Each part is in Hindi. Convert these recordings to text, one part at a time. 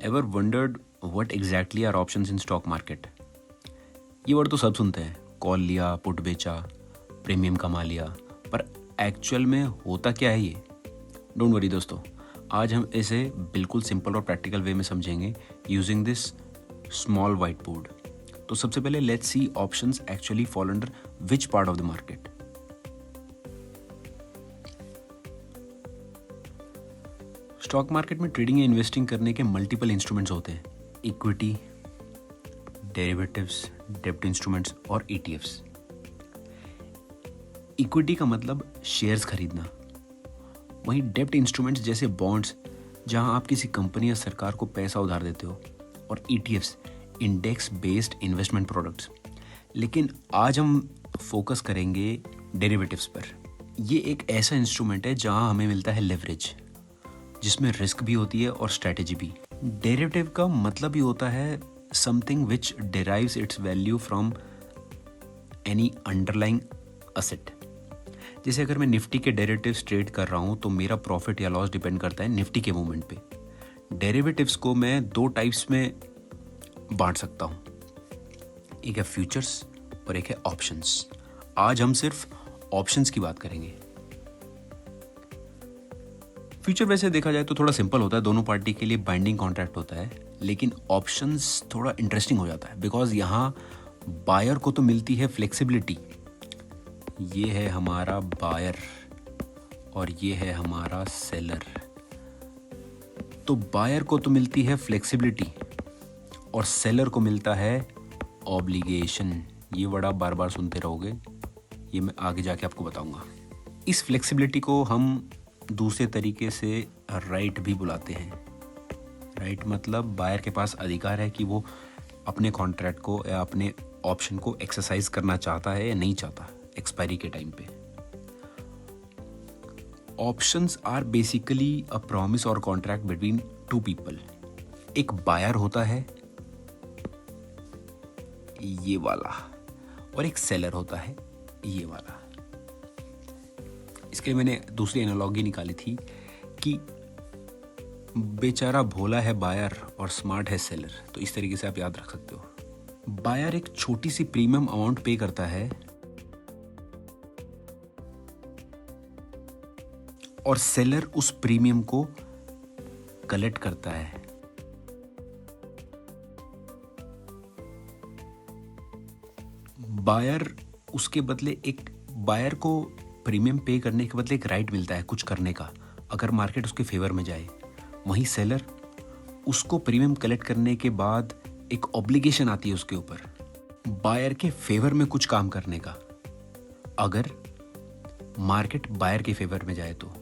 Ever wondered what exactly are options in stock market? ये वर्ड तो सब सुनते हैं, कॉल लिया, पुट बेचा, प्रीमियम कमा लिया, पर एक्चुअल में होता क्या है ये? डोंट वरी दोस्तों, आज हम इसे बिल्कुल सिंपल और प्रैक्टिकल वे में समझेंगे using this small white board. तो सबसे पहले let's see options actually fall under which part of the market. Stock market में ट्रेडिंग या इन्वेस्टिंग करने के मल्टीपल इंस्ट्रूमेंट्स होते हैं, इक्विटी, डेरिवेटिव्स, डेब्ट इंस्ट्रूमेंट्स और ईटीएफ्स। इक्विटी का मतलब शेयर्स खरीदना, वहीं डेब्ट इंस्ट्रूमेंट्स जैसे बॉन्ड्स जहां आप किसी कंपनी या सरकार को पैसा उधार देते हो, और ETFs index based investment products. लेकिन आज हम फोकस करेंगे डेरिवेटिव्स पर। ये एक ऐसा इंस्ट्रूमेंट है जहां हमें मिलता है लेवरेज, जिसमें रिस्क भी होती है और स्ट्रैटेजी भी। डेरिवेटिव का मतलब ही होता है something which derives it's value from any underlying asset. जैसे अगर मैं निफ्टी के डेरिवेटिव्स ट्रेड कर रहा हूं तो मेरा प्रॉफिट या लॉस डिपेंड करता है निफ्टी के मूवमेंट पे। डेरिवेटिव्स को मैं दो टाइप्स में बांट सकता हूं, एक है फ्यूचर्स और एक है ऑप्शंस। आज हम सिर्फ ऑप्शंस की बात करेंगे। फ्यूचर वैसे देखा जाए तो थोड़ा सिंपल होता है, दोनों पार्टी के लिए बाइंडिंग कॉन्ट्रैक्ट होता है, लेकिन ऑप्शंस थोड़ा इंटरेस्टिंग हो जाता है बिकॉज यहाँ बायर को तो मिलती है फ्लेक्सिबिलिटी। ये है हमारा बायर और ये है हमारा सेलर। तो बायर को तो मिलती है फ्लेक्सिबिलिटी और सेलर को मिलता है ऑब्लिगेशन। ये वर्ड आप बार बार सुनते रहोगे, ये मैं आगे जाके आपको बताऊंगा। इस फ्लेक्सिबिलिटी को हम दूसरे तरीके से राइट भी बुलाते हैं। राइट मतलब बायर के पास अधिकार है कि वो अपने कॉन्ट्रैक्ट को या अपने ऑप्शन को एक्सरसाइज करना चाहता है या नहीं चाहता एक्सपायरी के टाइम पे। Options are basically a promise और कॉन्ट्रैक्ट बिटवीन टू पीपल। एक बायर होता है ये वाला और एक सेलर होता है ये वाला। इसके लिए मैंने दूसरी एनालॉजी निकाली थी कि बेचारा भोला है बायर और स्मार्ट है सेलर। तो इस तरीके से आप याद रख सकते हो। बायर एक छोटी सी प्रीमियम अमाउंट पे करता है और सेलर उस प्रीमियम को कलेक्ट करता है। बायर उसके बदले एक बायर को प्रीमियम पे करने के बदले एक राइट मिलता है कुछ करने का, अगर मार्केट उसके फेवर में जाए। वहीं सेलर उसको प्रीमियम कलेक्ट करने के बाद एक ऑब्लिगेशन आती है उसके ऊपर बायर के फेवर में कुछ काम करने का, अगर मार्केट बायर के फेवर में जाए तो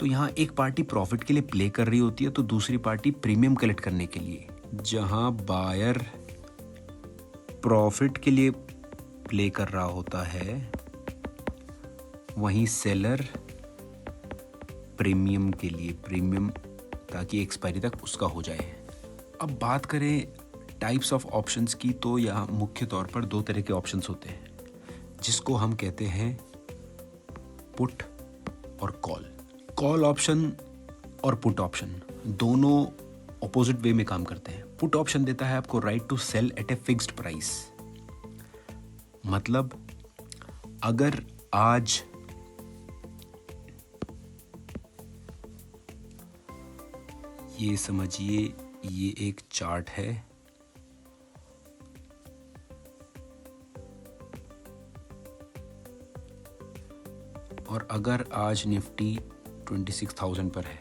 यहाँ एक पार्टी प्रॉफिट के लिए प्ले कर रही होती है तो दूसरी पार्टी प्रीमियम कलेक्ट करने के लिए। जहां बायर प्रॉफिट के लिए प्ले कर रहा होता है वहीं सेलर प्रीमियम के लिए, प्रीमियम ताकि एक्सपायरी तक उसका हो जाए। अब बात करें टाइप्स ऑफ ऑप्शंस की, तो यहाँ मुख्य तौर पर दो तरह के ऑप्शंस होते हैं जिसको हम कहते हैं पुट और कॉल। कॉल ऑप्शन और पुट ऑप्शन दोनों ऑपोजिट वे में काम करते हैं। पुट ऑप्शन देता है आपको right to sell at a fixed price. मतलब अगर आज ये समझिए ये एक चार्ट है और अगर आज निफ्टी 26,000 पर है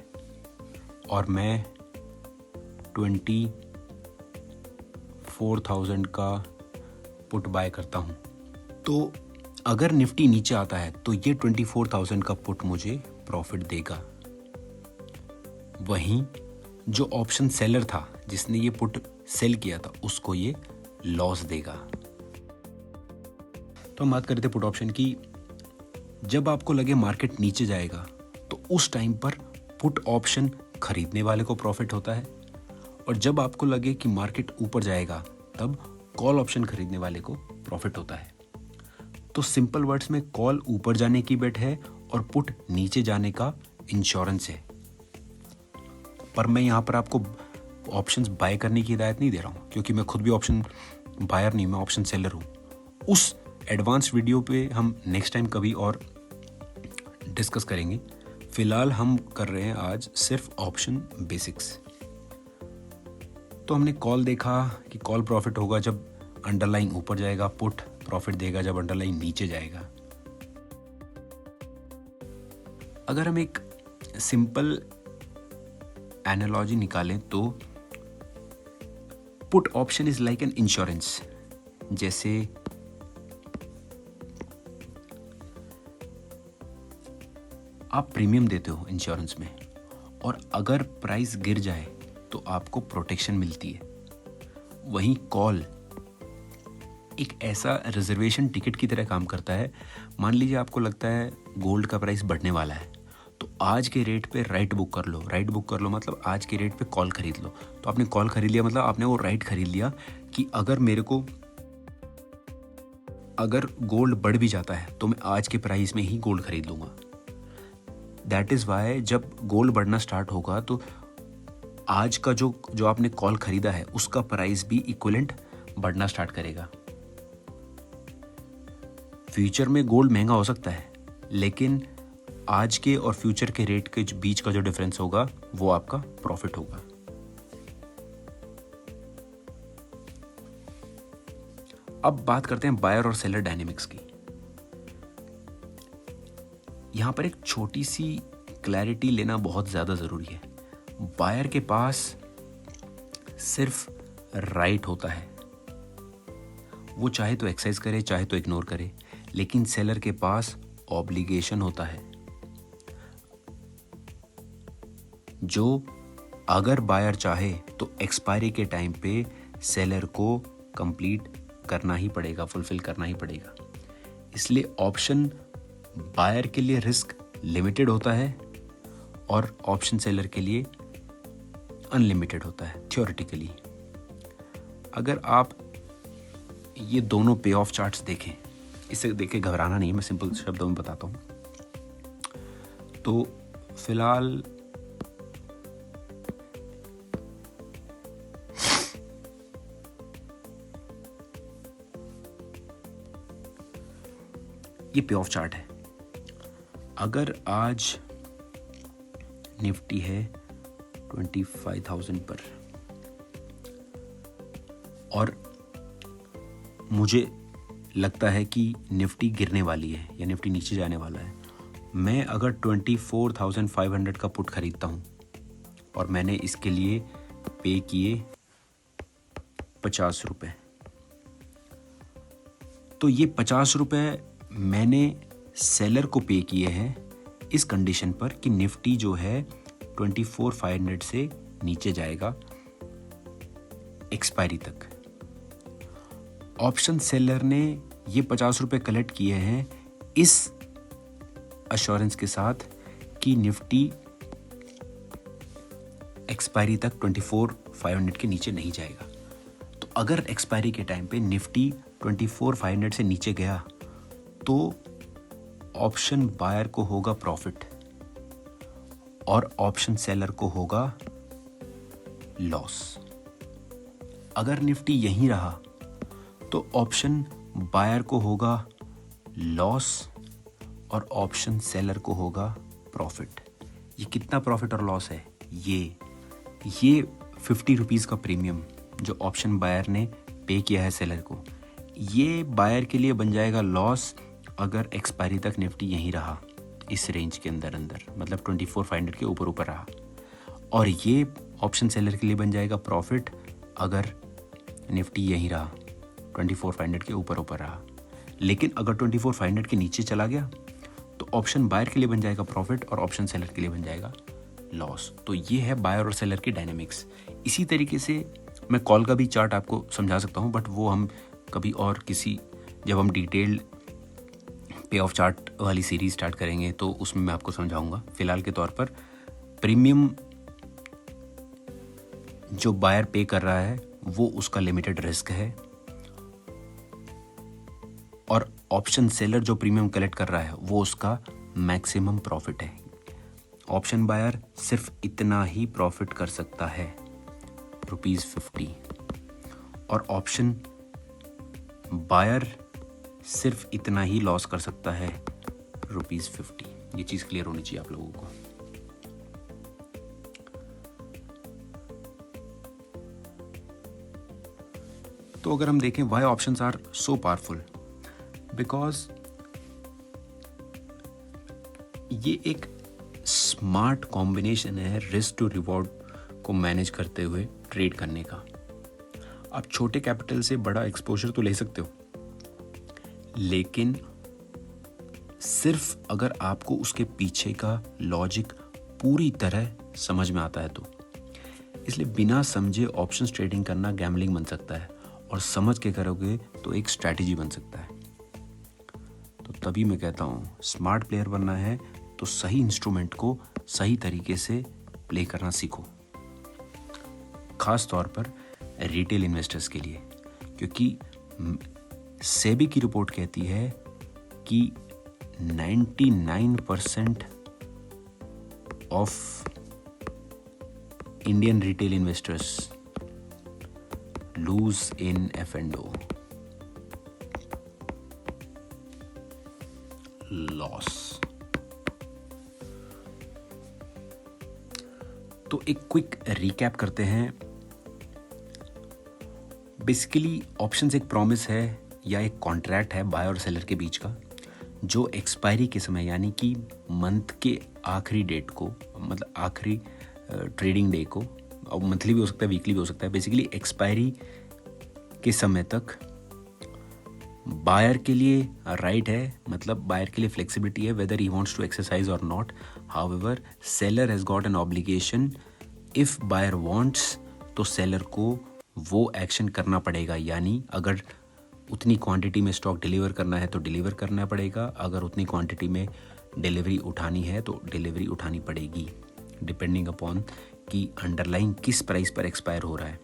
और मैं 24,000 का पुट बाय करता हूं, तो अगर निफ्टी नीचे आता है तो ये 24,000 का पुट मुझे प्रॉफिट देगा। वहीं जो ऑप्शन सेलर था जिसने ये पुट सेल किया था उसको ये लॉस देगा। तो हम बात कर रहे थे पुट ऑप्शन की। जब आपको लगे मार्केट नीचे जाएगा तो उस टाइम पर पुट ऑप्शन खरीदने वाले को प्रॉफिट होता है, और जब आपको लगे कि मार्केट ऊपर जाएगा तब कॉल ऑप्शन खरीदने वाले को प्रॉफिट होता है। तो सिंपल वर्ड्स में कॉल ऊपर जाने की बेट है और पुट नीचे जाने का इंश्योरेंस है। पर मैं यहाँ पर आपको ऑप्शंस बाय करने की हिदायत नहीं दे रहा हूँ, क्योंकि मैं खुद भी ऑप्शन बायर नहीं, मैं ऑप्शन सेलर हूँ। उस एडवांस वीडियो पे हम नेक्स्ट टाइम कभी और डिस्कस करेंगे। फिलहाल हम कर रहे हैं आज सिर्फ ऑप्शन बेसिक्स। तो हमने कॉल देखा कि कॉल प्रॉफिट होगा जब अंडरलाइन ऊपर जाएगा, पुट प्रॉफिट देगा जब अंडरलाइन नीचे जाएगा। अगर हम एक सिंपल एनालॉजी निकालें तो put option is like an insurance. जैसे आप प्रीमियम देते हो इंश्योरेंस में, और अगर प्राइस गिर जाए तो आपको प्रोटेक्शन मिलती है। वहीं कॉल एक ऐसा रिजर्वेशन टिकट की तरह काम करता है। मान लीजिए आपको लगता है गोल्ड का प्राइस बढ़ने वाला है, तो आज के रेट पे राइट बुक कर लो। राइट बुक कर लो मतलब आज के रेट पे कॉल खरीद लो। तो आपने कॉल खरीद लिया मतलब आपने वो राइट खरीद लिया कि अगर गोल्ड बढ़ भी जाता है तो मैं आज के प्राइस में ही गोल्ड खरीद लूँगा। दैट इज़ वाई जब गोल्ड बढ़ना स्टार्ट होगा तो आज का जो आपने कॉल खरीदा है उसका प्राइस भी इक्विवेलेंट बढ़ना स्टार्ट करेगा। फ्यूचर में गोल्ड महंगा हो सकता है, लेकिन आज के और फ्यूचर के रेट के बीच का जो डिफरेंस होगा वो आपका प्रॉफिट होगा। अब बात करते हैं बायर और सेलर डायनेमिक्स की। यहां पर एक छोटी सी क्लैरिटी लेना बहुत ज्यादा जरूरी है। बायर के पास सिर्फ राइट होता है, वो चाहे तो एक्सरसाइज करे चाहे तो इग्नोर करे, लेकिन सेलर के पास ऑब्लिगेशन होता है, जो अगर बायर चाहे तो एक्सपायरी के टाइम पे सेलर को कंप्लीट करना ही पड़ेगा, फुलफिल करना ही पड़ेगा। इसलिए ऑप्शन बायर के लिए रिस्क लिमिटेड होता है और ऑप्शन सेलर के लिए अनलिमिटेड होता है थ्योरेटिकली। अगर आप ये दोनों पे ऑफ चार्ट्स देखें, इसे देख के घबराना नहीं है, मैं सिंपल शब्दों में बताता हूँ। तो फिलहाल ये पे ऑफ चार्ट है। अगर आज निफ्टी है 25,000 पर और मुझे लगता है कि निफ्टी गिरने वाली है या निफ्टी नीचे जाने वाला है, मैं अगर 24,500 का पुट खरीदता हूँ और मैंने इसके लिए पे किए 50 रुपये, तो ये 50 रुपये मैंने सेलर को पे किए हैं इस कंडीशन पर कि निफ्टी जो है 24,500 से नीचे जाएगा एक्सपायरी तक। ऑप्शन सेलर ने ये 50 रुपये कलेक्ट किए हैं इस अश्योरेंस के साथ कि निफ्टी एक्सपायरी तक 24,500 के नीचे नहीं जाएगा। तो अगर एक्सपायरी के टाइम पे निफ्टी 24,500 से नीचे गया तो ऑप्शन बायर को होगा प्रॉफिट और ऑप्शन सेलर को होगा लॉस। अगर निफ्टी यहीं रहा तो ऑप्शन बायर को होगा लॉस और ऑप्शन सेलर को होगा प्रॉफिट। ये कितना प्रॉफिट और लॉस है? ये 50 रुपीज़ का प्रीमियम जो ऑप्शन बायर ने पे किया है सेलर को, ये बायर के लिए बन जाएगा लॉस अगर एक्सपायरी तक निफ्टी यहीं रहा इस रेंज के अंदर, मतलब 24,500 के ऊपर रहा, और ये ऑप्शन सेलर के लिए बन जाएगा प्रॉफिट अगर निफ्टी यहीं रहा 24,500 के ऊपर रहा। लेकिन अगर 24,500 के नीचे चला गया तो ऑप्शन बायर के लिए बन जाएगा प्रॉफिट और ऑप्शन सेलर के लिए बन जाएगा लॉस। तो ये है बायर और सेलर की डायनेमिक्स। इसी तरीके से मैं कॉल का भी चार्ट आपको समझा सकता हूँ, बट वो हम कभी और जब हम डिटेल्ड पे ऑफ चार्ट वाली सीरीज स्टार्ट करेंगे तो उसमें मैं आपको समझाऊंगा। फिलहाल के तौर पर प्रीमियम जो बायर पे कर रहा है वो उसका लिमिटेड रिस्क है, और ऑप्शन सेलर जो प्रीमियम कलेक्ट कर रहा है वो उसका मैक्सिमम प्रॉफिट है। ऑप्शन बायर सिर्फ इतना ही प्रॉफिट कर सकता है, ₹50 और ऑप्शन बायर सिर्फ इतना ही लॉस कर सकता है ₹50। ये चीज़ क्लियर होनी चाहिए आप लोगों को। तो अगर हम देखें why options are so powerful, because ये एक स्मार्ट कॉम्बिनेशन है रिस्क टू रिवॉर्ड को मैनेज करते हुए ट्रेड करने का। आप छोटे कैपिटल से बड़ा एक्सपोजर तो ले सकते हो, लेकिन सिर्फ अगर आपको उसके पीछे का लॉजिक पूरी तरह समझ में आता है तो। इसलिए बिना समझे ऑप्शंस ट्रेडिंग करना गैम्बलिंग बन सकता है, और समझ के करोगे तो एक स्ट्रैटेजी बन सकता है। तो तभी मैं कहता हूँ स्मार्ट प्लेयर बनना है तो सही इंस्ट्रूमेंट को सही तरीके से प्ले करना सीखो, खास तौर पर रिटेल इन्वेस्टर्स के लिए, क्योंकि सेबी की रिपोर्ट कहती है कि 99% of Indian retail investors lose in F&O, loss. तो एक क्विक रिकैप करते हैं। बेसिकली ऑप्शंस एक प्रॉमिस है या एक कॉन्ट्रैक्ट है बायर और सेलर के बीच का, जो एक्सपायरी के समय यानी कि मंथ के आखिरी डेट को, मतलब आखिरी ट्रेडिंग डे को, और मंथली भी हो सकता है, वीकली भी हो सकता है, बेसिकली एक्सपायरी के समय तक बायर के लिए राइट है, मतलब बायर के लिए फ्लेक्सिबिलिटी है whether he wants to exercise और not. However seller has got an obligation, if buyer wants तो सेलर को वो एक्शन करना पड़ेगा, यानी अगर उतनी क्वांटिटी में स्टॉक डिलीवर करना है तो डिलीवर करना पड़ेगा, अगर उतनी क्वांटिटी में डिलीवरी उठानी है तो डिलीवरी उठानी पड़ेगी, डिपेंडिंग अपॉन कि अंडरलाइन किस प्राइस पर एक्सपायर हो रहा है।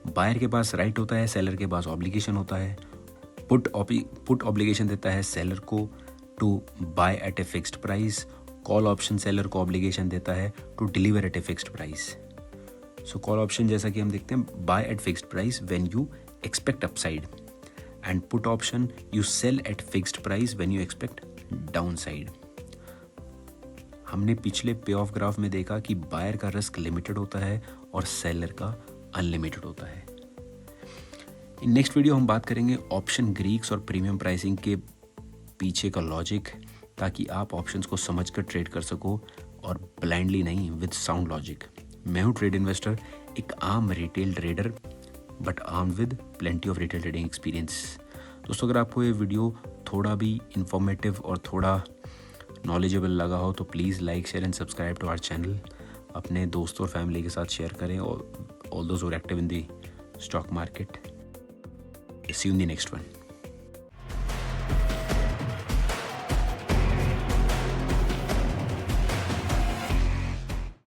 बायर के पास राइट होता है, सेलर के पास ऑब्लिगेशन होता है। पुट ऑब्लिगेशन देता है सेलर को to buy at a fixed price, call option seller को ऑब्लिगेशन देता है to deliver at a fixed price. So call option जैसा कि हम देखते हैं, buy at fixed price when you expect upside, and put option you sell at fixed price when you expect downside. हमने पिछले पे ऑफ ग्राफ में देखा कि बायर का रिस्क लिमिटेड होता है और सेलर का अनलिमिटेड होता है। इन नेक्स्ट वीडियो हम बात करेंगे ऑप्शन ग्रीक्स और प्रीमियम प्राइसिंग के पीछे का लॉजिक, ताकि आप ऑप्शंस को समझकर ट्रेड कर सको और ब्लाइंडली नहीं, विद साउंड लॉजिक। मैं हूँ ट्रेड इन्वेस्टर, एक आम retail trader, but arm with plenty of retail trading experience. दोस्तों, अगर आपको ये वीडियो थोड़ा भी इंफॉर्मेटिव और थोड़ा नॉलेजेबल लगा हो तो please like, share and subscribe to our channel. अपने दोस्तों और फैमिली के साथ शेयर करें, और all those who are active in the stock market. See you in the next one.